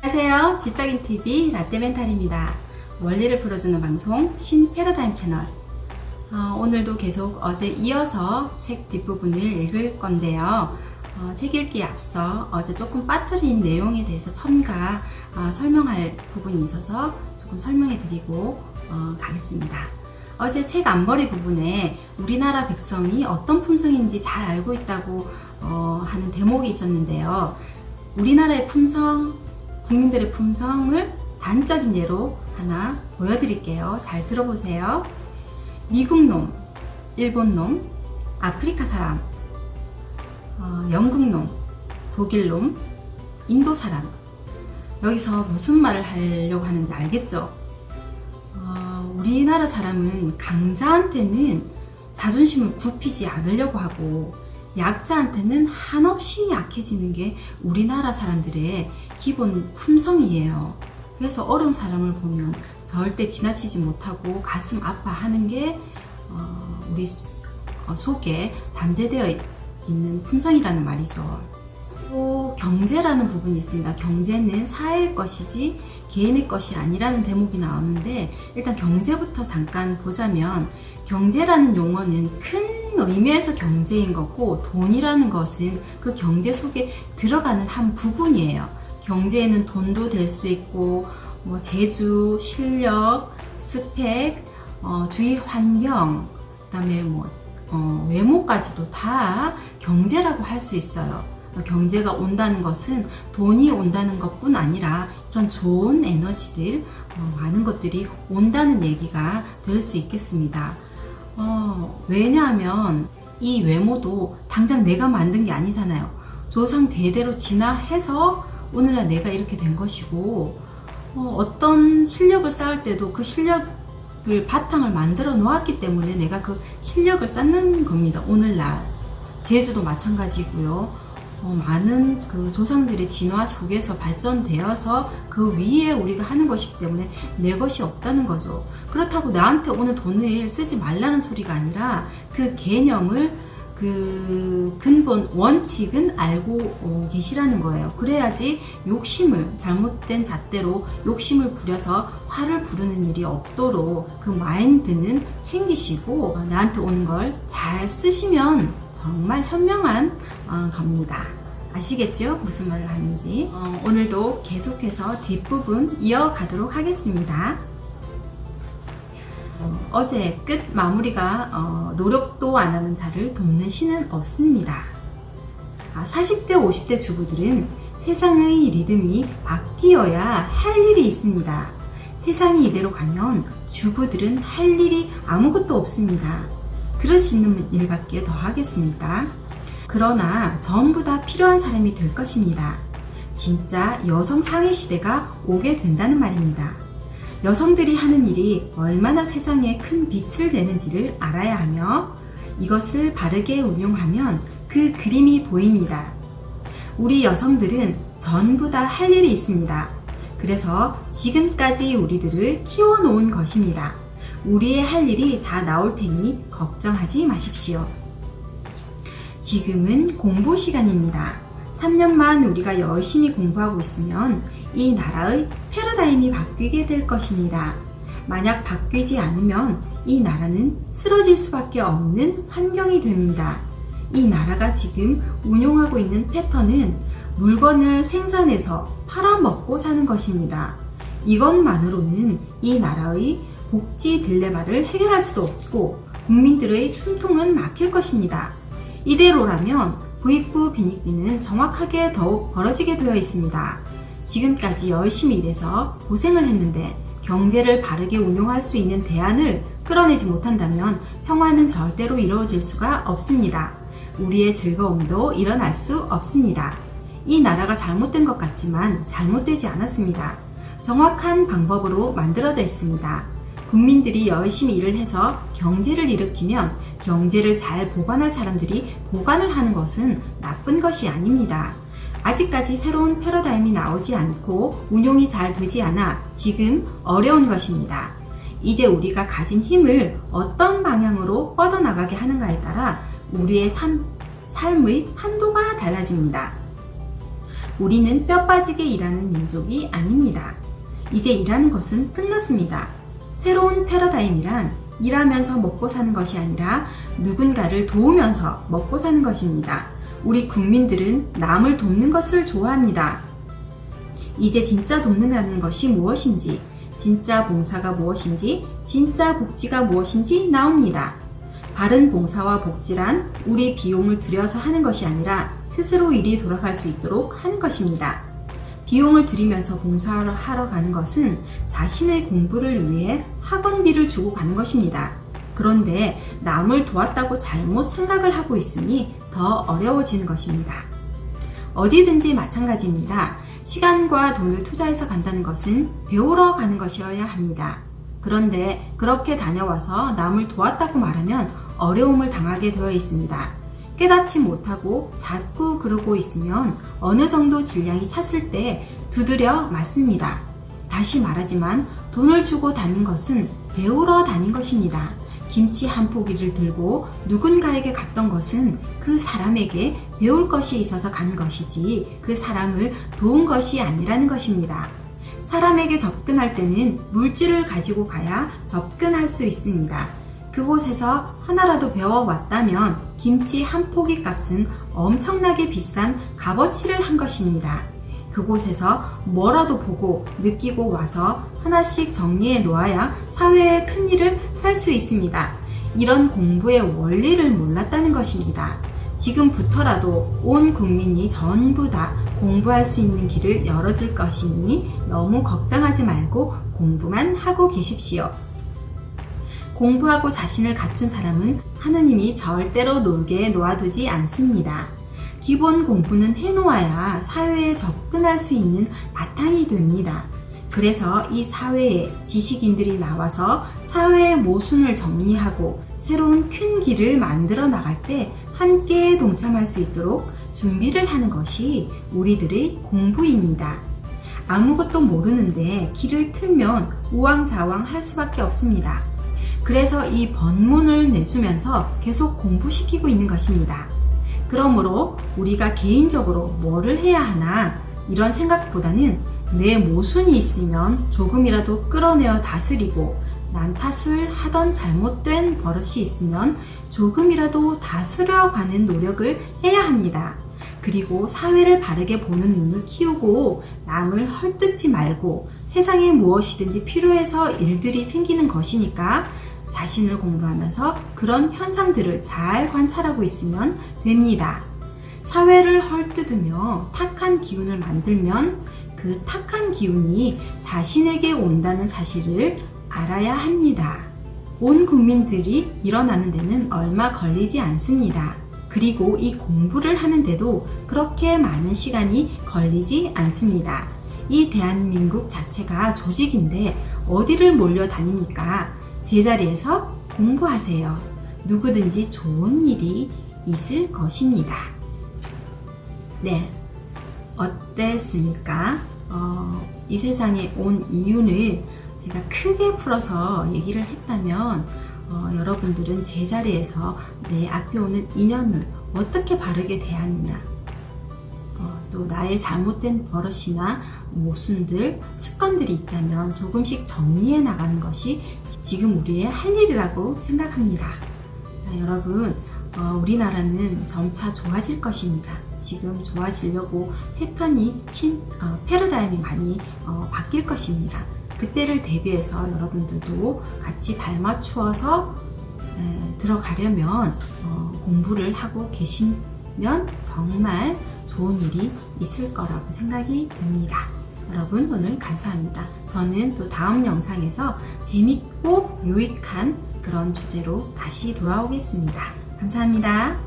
안녕하세요. 지적인TV 라떼멘탈입니다. 원리를 풀어주는 방송 신패러다임 채널. 오늘도 계속 어제 이어서 책 뒷부분을 읽을 건데요. 책 읽기에 앞서 어제 조금 빠뜨린 내용에 대해서 첨가 설명할 부분이 있어서 조금 설명해 드리고 가겠습니다. 어제 책 앞머리 부분에 우리나라 백성이 어떤 품성인지 잘 알고 있다고 하는 대목이 있었는데요. 우리나라의 품성, 국민들의 품성을 단적인 예로 하나 보여드릴게요. 잘 들어보세요. 미국 놈, 일본 놈, 아프리카 사람, 영국 놈, 독일 놈, 인도 사람. 여기서 무슨 말을 하려고 하는지 알겠죠? 우리나라 사람은 강자한테는 자존심을 굽히지 않으려고 하고 약자한테는 한없이 약해지는 게 우리나라 사람들의 기본 품성이에요. 그래서 어려운 사람을 보면 절대 지나치지 못하고 가슴 아파하는 게 우리 속에 잠재되어 있는 품성이라는 말이죠. 또 경제라는 부분이 있습니다. 경제는 사회의 것이지 개인의 것이 아니라는 대목이 나오는데, 일단 경제부터 잠깐 보자면, 경제라는 용어는 큰 의미에서 경제인 거고, 돈이라는 것은 그 경제 속에 들어가는 한 부분이에요. 경제에는 돈도 될 수 있고, 재주, 실력, 스펙, 주위 환경, 그다음에 외모까지도 다 경제라고 할 수 있어요. 경제가 온다는 것은 돈이 온다는 것뿐 아니라 이런 좋은 에너지들, 많은 것들이 온다는 얘기가 될 수 있겠습니다. 왜냐하면 이 외모도 당장 내가 만든 게 아니잖아요. 조상 대대로 진화해서 오늘날 내가 이렇게 된 것이고, 어떤 실력을 쌓을 때도 그 실력을 바탕을 만들어 놓았기 때문에 내가 그 실력을 쌓는 겁니다. 오늘날 재주도 마찬가지고요. 많은 그 조상들의 진화 속에서 발전되어서 그 위에 우리가 하는 것이기 때문에 내 것이 없다는 거죠. 그렇다고 나한테 오는 돈을 쓰지 말라는 소리가 아니라 그 개념을, 그 근본 원칙은 알고 계시라는 거예요. 그래야지 욕심을, 잘못된 잣대로 욕심을 부려서 화를 부르는 일이 없도록 그 마인드는 챙기시고 나한테 오는 걸 잘 쓰시면 정말 현명한 겁니다. 아시겠죠? 무슨 말을 하는지. 오늘도 계속해서 뒷부분 이어가도록 하겠습니다. 어제 끝 마무리가 노력도 안 하는 자를 돕는 신은 없습니다. 40대 50대 주부들은 세상의 리듬이 바뀌어야 할 일이 있습니다. 세상이 이대로 가면 주부들은 할 일이 아무것도 없습니다. 그럴 수 있는 일밖에 더 하겠습니까? 그러나 전부 다 필요한 사람이 될 것입니다. 진짜 여성 상위 시대가 오게 된다는 말입니다. 여성들이 하는 일이 얼마나 세상에 큰 빛을 내는지를 알아야 하며 이것을 바르게 운용하면 그 그림이 보입니다. 우리 여성들은 전부 다 할 일이 있습니다. 그래서 지금까지 우리들을 키워놓은 것입니다. 우리의 할 일이 다 나올 테니 걱정하지 마십시오. 지금은 공부 시간입니다. 3년만 우리가 열심히 공부하고 있으면 이 나라의 패러다임이 바뀌게 될 것입니다. 만약 바뀌지 않으면 이 나라는 쓰러질 수밖에 없는 환경이 됩니다. 이 나라가 지금 운용하고 있는 패턴은 물건을 생산해서 팔아먹고 사는 것입니다. 이것만으로는 이 나라의 복지 딜레마를 해결할 수도 없고 국민들의 숨통은 막힐 것입니다. 이대로라면 부익부 빈익빈은 정확하게 더욱 벌어지게 되어 있습니다. 지금까지 열심히 일해서 고생을 했는데 경제를 바르게 운용할 수 있는 대안을 끌어내지 못한다면 평화는 절대로 이루어질 수가 없습니다. 우리의 즐거움도 일어날 수 없습니다. 이 나라가 잘못된 것 같지만 잘못되지 않았습니다. 정확한 방법으로 만들어져 있습니다. 국민들이 열심히 일을 해서 경제를 일으키면 경제를 잘 보관할 사람들이 보관을 하는 것은 나쁜 것이 아닙니다. 아직까지 새로운 패러다임이 나오지 않고 운용이 잘 되지 않아 지금 어려운 것입니다. 이제 우리가 가진 힘을 어떤 방향으로 뻗어나가게 하는가에 따라 우리의 삶의 한도가 달라집니다. 우리는 뼈 빠지게 일하는 민족이 아닙니다. 이제 일하는 것은 끝났습니다. 새로운 패러다임이란 일하면서 먹고 사는 것이 아니라 누군가를 도우면서 먹고 사는 것입니다. 우리 국민들은 남을 돕는 것을 좋아합니다. 이제 진짜 돕는다는 것이 무엇인지, 진짜 봉사가 무엇인지, 진짜 복지가 무엇인지 나옵니다. 바른 봉사와 복지란 우리 비용을 들여서 하는 것이 아니라 스스로 일이 돌아갈 수 있도록 하는 것입니다. 비용을 들이면서 봉사하러 가는 것은 자신의 공부를 위해 학원비를 주고 가는 것입니다. 그런데 남을 도왔다고 잘못 생각을 하고 있으니 더 어려워지는 것입니다. 어디든지 마찬가지입니다. 시간과 돈을 투자해서 간다는 것은 배우러 가는 것이어야 합니다. 그런데 그렇게 다녀와서 남을 도왔다고 말하면 어려움을 당하게 되어 있습니다. 깨닫지 못하고 자꾸 그러고 있으면 어느 정도 질량이 찼을 때 두드려 맞습니다. 다시 말하지만 돈을 주고 다닌 것은 배우러 다닌 것입니다. 김치 한 포기를 들고 누군가에게 갔던 것은 그 사람에게 배울 것이 있어서 간 것이지 그 사람을 도운 것이 아니라는 것입니다. 사람에게 접근할 때는 물질을 가지고 가야 접근할 수 있습니다. 그곳에서 하나라도 배워왔다면 김치 한 포기 값은 엄청나게 비싼 값어치를 한 것입니다. 그곳에서 뭐라도 보고 느끼고 와서 하나씩 정리해 놓아야 사회에 큰 일을 할 수 있습니다. 이런 공부의 원리를 몰랐다는 것입니다. 지금부터라도 온 국민이 전부 다 공부할 수 있는 길을 열어줄 것이니 너무 걱정하지 말고 공부만 하고 계십시오. 공부하고 자신을 갖춘 사람은 하느님이 절대로 놀게 놓아두지 않습니다. 기본 공부는 해놓아야 사회에 접근할 수 있는 바탕이 됩니다. 그래서 이 사회에 지식인들이 나와서 사회의 모순을 정리하고 새로운 큰 길을 만들어 나갈 때 함께 동참할 수 있도록 준비를 하는 것이 우리들의 공부입니다. 아무것도 모르는데 길을 틀면 우왕좌왕 할 수밖에 없습니다. 그래서 이 법문을 내주면서 계속 공부시키고 있는 것입니다. 그러므로 우리가 개인적으로 뭐를 해야 하나 이런 생각보다는 내 모순이 있으면 조금이라도 끌어내어 다스리고 남 탓을 하던 잘못된 버릇이 있으면 조금이라도 다스려가는 노력을 해야 합니다. 그리고 사회를 바르게 보는 눈을 키우고 남을 헐뜯지 말고 세상에 무엇이든지 필요해서 일들이 생기는 것이니까 자신을 공부하면서 그런 현상들을 잘 관찰하고 있으면 됩니다. 사회를 헐뜯으며 탁한 기운을 만들면 그 탁한 기운이 자신에게 온다는 사실을 알아야 합니다. 온 국민들이 일어나는 데는 얼마 걸리지 않습니다. 그리고 이 공부를 하는데도 그렇게 많은 시간이 걸리지 않습니다. 이 대한민국 자체가 조직인데 어디를 몰려다닙니까? 제자리에서 공부하세요. 누구든지 좋은 일이 있을 것입니다. 네, 어땠습니까? 이 세상에 온 이유를 제가 크게 풀어서 얘기를 했다면 여러분들은 제자리에서 내 앞에 오는 인연을 어떻게 바르게 대하느냐, 또 나의 잘못된 버릇이나 모순들, 습관들이 있다면 조금씩 정리해 나가는 것이 지금 우리의 할 일이라고 생각합니다. 자, 여러분, 우리나라는 점차 좋아질 것입니다. 지금 좋아지려고 패턴이 패러다임이 많이 바뀔 것입니다. 그때를 대비해서 여러분들도 같이 발맞추어서 들어가려면 공부를 하고 계시면 정말 좋은 일이 있을 거라고 생각이 듭니다. 여러분, 오늘 감사합니다. 저는 또 다음 영상에서 재밌고 유익한 그런 주제로 다시 돌아오겠습니다. 감사합니다.